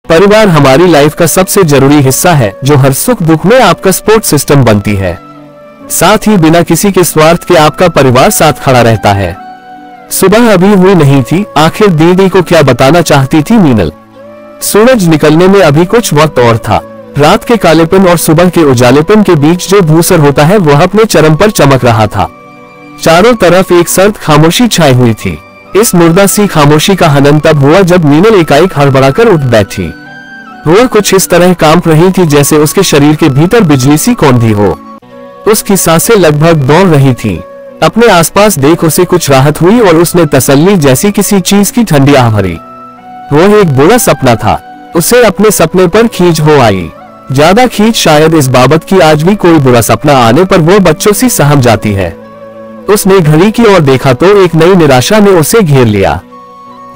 परिवार हमारी लाइफ का सबसे जरूरी हिस्सा है, जो हर सुख दुख में आपका सपोर्ट सिस्टम बनती है। साथ ही बिना किसी के स्वार्थ के आपका परिवार साथ खड़ा रहता है। सुबह अभी हुई नहीं थी, आखिर दीदी को क्या बताना चाहती थी मीनल। सूरज निकलने में अभी कुछ वक्त और था। रात के कालेपन और सुबह के उजालेपन के बीच जो धूसर होता है वह अपने चरम पर चमक रहा था। चारों तरफ एक सर्द खामोशी छाई हुई थी। इस मुर्दा सी खामोशी का हनन तब हुआ जब मीनल एकाएक हड़बड़ाकर उठ बैठी। वह कुछ इस तरह कांप रही थी जैसे उसके शरीर के भीतर बिजली सी कौंधी हो। उसकी सांसें लगभग दौड़ रही थी। अपने आसपास देख उसे कुछ राहत हुई और उसने तसल्ली जैसी किसी चीज की ठंडी आह भरी। वह एक बुरा सपना था। उसे अपने सपने पर खींच हो आई। ज्यादा खींच शायद इस बाबत की आज भी कोई बुरा सपना आने पर वो बच्चों सी सहम जाती है। उसने घड़ी की ओर देखा तो एक नई निराशा ने उसे घेर लिया।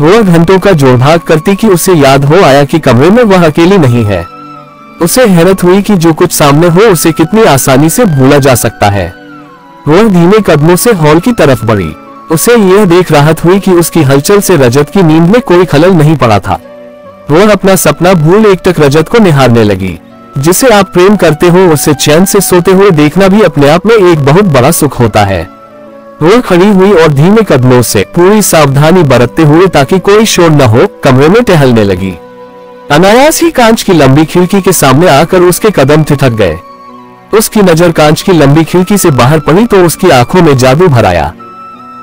वह घंटों का जोड़ भाग करती कि उसे याद हो आया कि कमरे में वह अकेली नहीं है। उसे हैरत हुई कि जो कुछ सामने हो उसे कितनी आसानी से भूला जा सकता है। वह धीमे कदमों से हॉल की तरफ बढ़ी। उसे यह देख राहत हुई कि उसकी हलचल से रजत की नींद में कोई खलल नहीं पड़ा था। वह अपना सपना भूल एकटक रजत को निहारने लगी। जिसे आप प्रेम करते हो उसे चैन से सोते हुए देखना भी अपने आप में एक बहुत बड़ा सुख होता है। वह खड़ी हुई और धीमे कदमों से पूरी सावधानी बरतते हुए ताकि कोई शोर न हो कमरे में टहलने लगी। अनायास ही कांच की लंबी खिड़की के सामने आकर उसके कदम ठिठक गए। उसकी नजर कांच की लंबी खिड़की से बाहर पड़ी तो उसकी आंखों में जादू भर आया।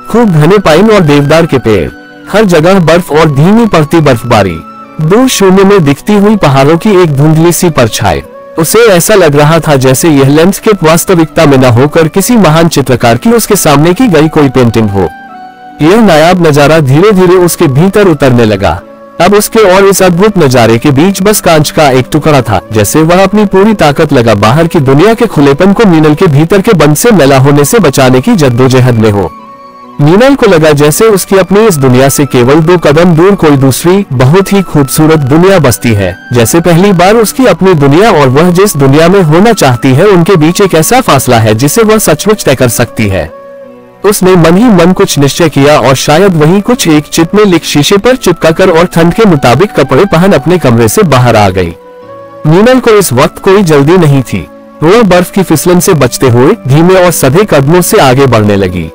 खूब घने पाइन और देवदार के पेड़, हर जगह बर्फ और धीमी पड़ती बर्फबारी, दूर शून्य में दिखती हुई पहाड़ों की एक धुंधली सी परछाई। उसे ऐसा लग रहा था जैसे यह लैंडस्केप वास्तविकता में न होकर किसी महान चित्रकार की उसके सामने की गई कोई पेंटिंग हो। यह नायाब नजारा धीरे धीरे उसके भीतर उतरने लगा। अब उसके और इस अद्भुत नजारे के बीच बस कांच का एक टुकड़ा था, जैसे वह अपनी पूरी ताकत लगा बाहर की दुनिया के खुलेपन को मीनल के भीतर के बंद से मैला होने से बचाने की जद्दोजहद में हो। मीनल को लगा जैसे उसकी अपनी इस दुनिया से केवल 2 कदम दूर कोई दूसरी बहुत ही खूबसूरत दुनिया बसती है। जैसे पहली बार उसकी अपनी दुनिया और वह जिस दुनिया में होना चाहती है उनके बीच एक ऐसा फासला है जिसे वह सचमुच तय कर सकती है। उसने मन ही मन कुछ निश्चय किया और शायद वही कुछ एक चिट में लिख शीशे पर चिपका कर और ठंड के मुताबिक कपड़े पहन अपने कमरे से बाहर आ गई। मीनल को इस वक्त कोई जल्दी नहीं थी। वह बर्फ की फिसलन से बचते हुए धीमे और सधे कदमों से आगे बढ़ने लगी।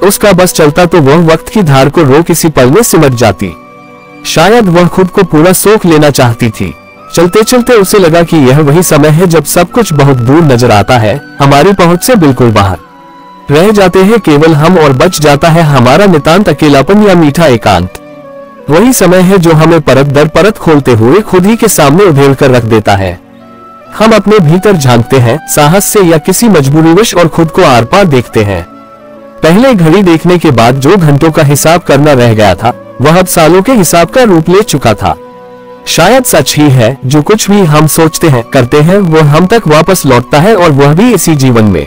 उसका बस चलता तो वह वक्त की धार को रोक इसी पल में सिमट जाती। शायद वह खुद को पूरा सोख लेना चाहती थी। चलते चलते उसे लगा कि यह वही समय है जब सब कुछ बहुत दूर नजर आता है, हमारी पहुंच से बिल्कुल बाहर। रह जाते हैं केवल हम और बच जाता है हमारा नितांत अकेलापन या मीठा एकांत। वही समय है जो हमें परत दर परत खोलते हुए खुद ही के सामने उधेड़ कर रख देता है। हम अपने भीतर झांकते हैं साहस से या किसी मजबूरीवश और खुद को आर पार देखते हैं। पहले घड़ी देखने के बाद जो घंटों का हिसाब करना रह गया था वह अब सालों के हिसाब का रूप ले चुका था। शायद सच ही है, जो कुछ भी हम सोचते हैं करते हैं वो हम तक वापस लौटता है और वह भी इसी जीवन में।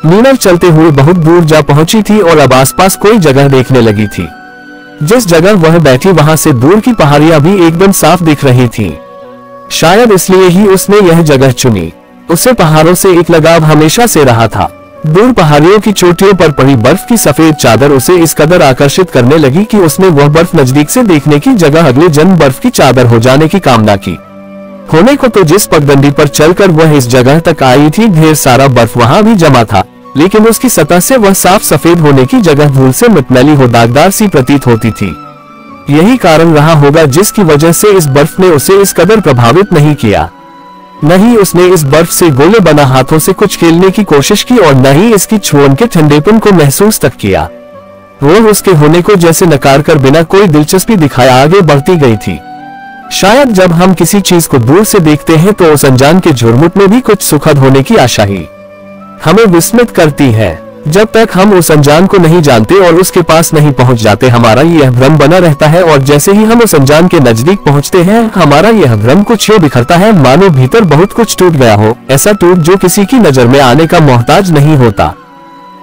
मीनल चलते हुए बहुत दूर जा पहुंची थी और अब आसपास कोई जगह देखने लगी थी। जिस जगह वह बैठी वहां से दूर की पहाड़ियां भी एकदम साफ दिख रही थी। शायद इसलिए ही उसने यह जगह चुनी। उसे पहाड़ों से एक लगाव हमेशा से रहा था। दूर पहाड़ियों की चोटियों पर पड़ी बर्फ की सफेद चादर उसे इस कदर आकर्षित करने लगी कि उसने वह बर्फ नजदीक से देखने की जगह अगले जन्म बर्फ की चादर हो जाने की कामना की। होने को तो जिस पगडंडी पर चलकर वह इस जगह तक आई थी ढेर सारा बर्फ वहां भी जमा था, लेकिन उसकी सतह से वह साफ सफेद होने की जगह धूल से मटमैली हो दागदार सी प्रतीत होती थी। यही कारण रहा होगा जिसकी वजह से इस बर्फ ने उसे इस कदर प्रभावित नहीं किया। न ही उसने इस बर्फ से गोले बना हाथों से कुछ खेलने की कोशिश की और न ही इसकी छुअन के ठंडेपन को महसूस तक किया। वो उसके होने को जैसे नकार कर बिना कोई दिलचस्पी दिखाए आगे बढ़ती गई थी। शायद जब हम किसी चीज को दूर से देखते हैं तो उस अनजान के झुरमुट में भी कुछ सुखद होने की आशा ही हमें विस्मित करती है। जब तक हम उस अनजान को नहीं जानते और उसके पास नहीं पहुंच जाते हमारा यह भ्रम बना रहता है, और जैसे ही हम उस अनजान के नजदीक पहुंचते हैं हमारा यह भ्रम कुछ यूं बिखरता है मानो भीतर बहुत कुछ टूट गया हो, ऐसा टूट जो किसी की नजर में आने का मोहताज नहीं होता,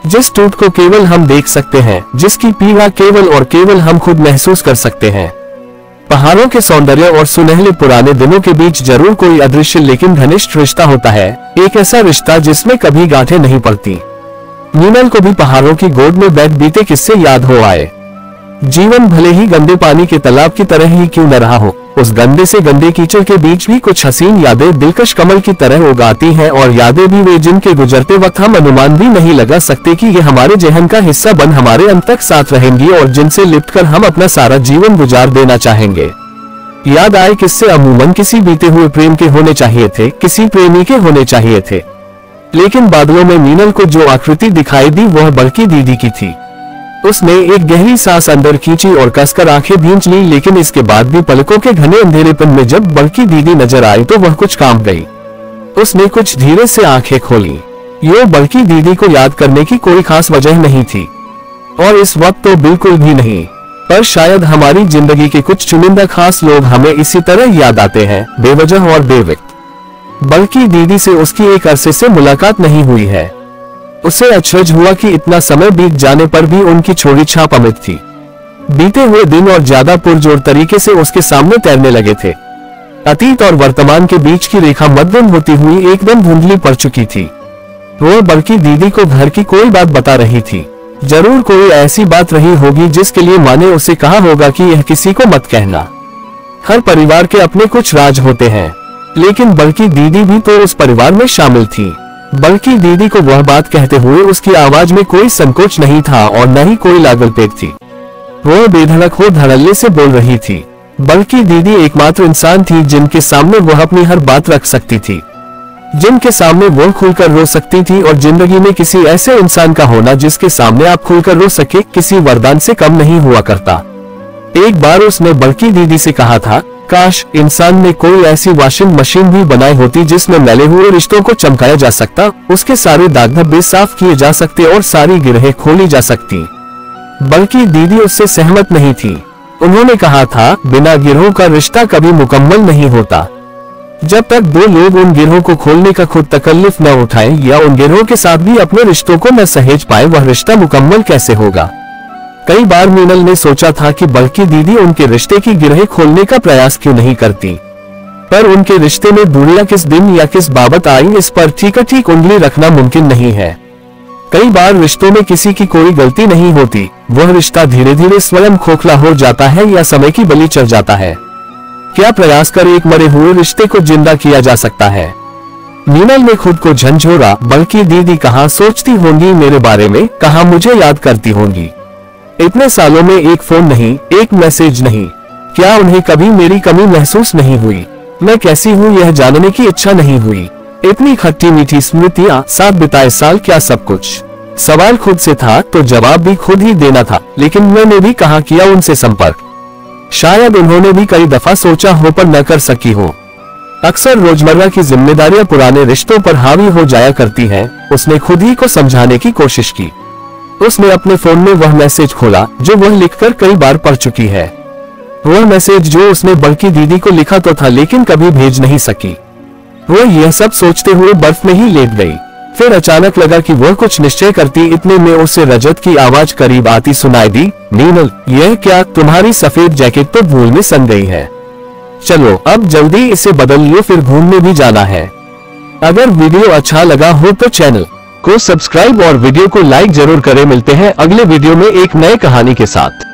जिस टूट को केवल हम देख सकते हैं, जिसकी पीड़ा केवल और केवल हम खुद महसूस कर सकते हैं। पहाड़ों के सौंदर्य और सुनहले पुराने दिनों के बीच जरूर कोई अदृश्य लेकिन घनिष्ठ रिश्ता होता है, एक ऐसा रिश्ता जिसमें कभी गांठें नहीं पड़ती। मीनल को भी पहाड़ों की गोद में बैठ बीते किस्से याद हो आए। जीवन भले ही गंदे पानी के तालाब की तरह ही क्यों न रहा हो, उस गंदे से गंदे कीचड़ के बीच भी कुछ हसीन यादें दिलकश कमल की तरह उगाती हैं, और यादें भी वे जिनके गुजरते वक्त हम अनुमान भी नहीं लगा सकते कि ये हमारे जहन का हिस्सा बन हमारे अंत तक साथ रहेंगी और जिनसे लिपटकर हम अपना सारा जीवन गुजार देना चाहेंगे। याद आए किससे अमूमन किसी बीते हुए प्रेम के होने चाहिए थे, किसी प्रेमी के होने चाहिए थे, लेकिन बादलों में मीनल को जो आकृति दिखाई दी वह बल्कि दीदी की थी। उसने एक गहरी सांस अंदर खींची और कसकर आंखें भींच ली, लेकिन इसके बाद भी पलकों के घने अंधेरेपन में जब बल्कि दीदी नजर आई तो वह कुछ कांप गई। उसने कुछ धीरे से आंखें खोली। ये बल्कि दीदी को याद करने की कोई खास वजह नहीं थी, और इस वक्त तो बिल्कुल भी नहीं, पर शायद हमारी जिंदगी के कुछ चुनिंदा खास लोग हमें इसी तरह याद आते हैं, बेवजह और बेवक्त। बल्कि दीदी से उसकी एक अरसे से मुलाकात नहीं हुई है। उसे अचरज हुआ कि इतना समय बीत जाने पर भी उनकी छोड़ी छाप अमिट थी। बीते हुए दिन और ज्यादा पुरजोर तरीके से उसके सामने तैरने लगे थे। अतीत और वर्तमान के बीच की रेखा मध्यम होती हुई एकदम धुंधली पड़ चुकी थी। वो बल्कि दीदी को घर की कोई बात बता रही थी। जरूर कोई ऐसी बात रही होगी जिसके लिए माँ ने उसे कहा होगा कि यह किसी को मत कहना। हर परिवार के अपने कुछ राज होते हैं, लेकिन बल्कि दीदी भी तो उस परिवार में शामिल थी। बल्कि दीदी को वह बात कहते हुए उसकी आवाज में कोई संकोच नहीं था और न ही कोई लागलपेट थी। वो बेधड़क हो धड़ल्ले से बोल रही थी। बल्कि दीदी एकमात्र इंसान थी जिनके सामने वह अपनी हर बात रख सकती थी, जिनके सामने वो खुलकर रो सकती थी, और जिंदगी में किसी ऐसे इंसान का होना जिसके सामने आप खुलकर रो सके किसी वरदान से कम नहीं हुआ करता। एक बार उसने बल्कि दीदी से कहा था, काश इंसान ने कोई ऐसी वॉशिंग मशीन भी बनाई होती जिसमें मैले हुए रिश्तों को चमकाया जा सकता, उसके सारे दाग धब्बे साफ किए जा सकते और सारी गिरहें खोली जा सकती। बल्कि दीदी उससे सहमत नहीं थी। उन्होंने कहा था, बिना गिरोह का रिश्ता कभी मुकम्मल नहीं होता। जब तक दो लोग उन गिरोह को खोलने का खुद तकल्लुफ न उठाएं या उन गिरोह के साथ भी अपने रिश्तों को न सहेज पाए, वह रिश्ता मुकम्मल कैसे होगा। कई बार मीनल ने सोचा था कि बल्कि दीदी उनके रिश्ते की गिरहें खोलने का प्रयास क्यों नहीं करती, पर उनके रिश्ते में दूरियां किस दिन या किस बाबत आई इस पर ठीक उंगली रखना मुमकिन नहीं है। कई बार रिश्तों में किसी की कोई गलती नहीं होती, वह रिश्ता धीरे धीरे स्वयं खोखला हो जाता है या समय की बलि चढ़ जाता है। क्या प्रयास कर एक मरे हुए रिश्ते को जिंदा किया जा सकता है। मीनल ने खुद को झंझोरा, बल्कि दीदी कहाँ सोचती होंगी मेरे बारे में, कहाँ मुझे याद करती होंगी। इतने सालों में एक फोन नहीं, एक मैसेज नहीं, क्या उन्हें कभी मेरी कमी महसूस नहीं हुई, मैं कैसी हूँ यह जानने की इच्छा नहीं हुई। इतनी खट्टी मीठी स्मृतियाँ, साथ बिताए साल, क्या सब कुछ। सवाल खुद से था तो जवाब भी खुद ही देना था, लेकिन मैंने भी कहाँ किया उनसे संपर्क। शायद उन्होंने भी कई दफा सोचा हो पर न कर सकी हो। अक्सर रोजमर्रा की जिम्मेदारियां पुराने रिश्तों पर हावी हो जाया करती हैं। उसने खुद ही को समझाने की कोशिश की। उसने अपने फोन में वह मैसेज खोला जो वह लिखकर कई बार पढ़ चुकी है। वह मैसेज जो उसने बल्कि दीदी को लिखा तो था लेकिन कभी भेज नहीं सकी। वह यह सब सोचते हुए बर्फ में ही लेट गई। फिर अचानक लगा कि वह कुछ निश्चय करती। इतने में उसे रजत की आवाज करीब आती सुनाई दी, मीनल, यह क्या, तुम्हारी सफेद जैकेट तो धूल में सन गई है। चलो अब जल्दी इसे बदल लो, फिर घूमने भी जाना है। अगर वीडियो अच्छा लगा हो तो चैनल को सब्सक्राइब और वीडियो को लाइक जरूर करें। मिलते हैं अगले वीडियो में एक नए कहानी के साथ।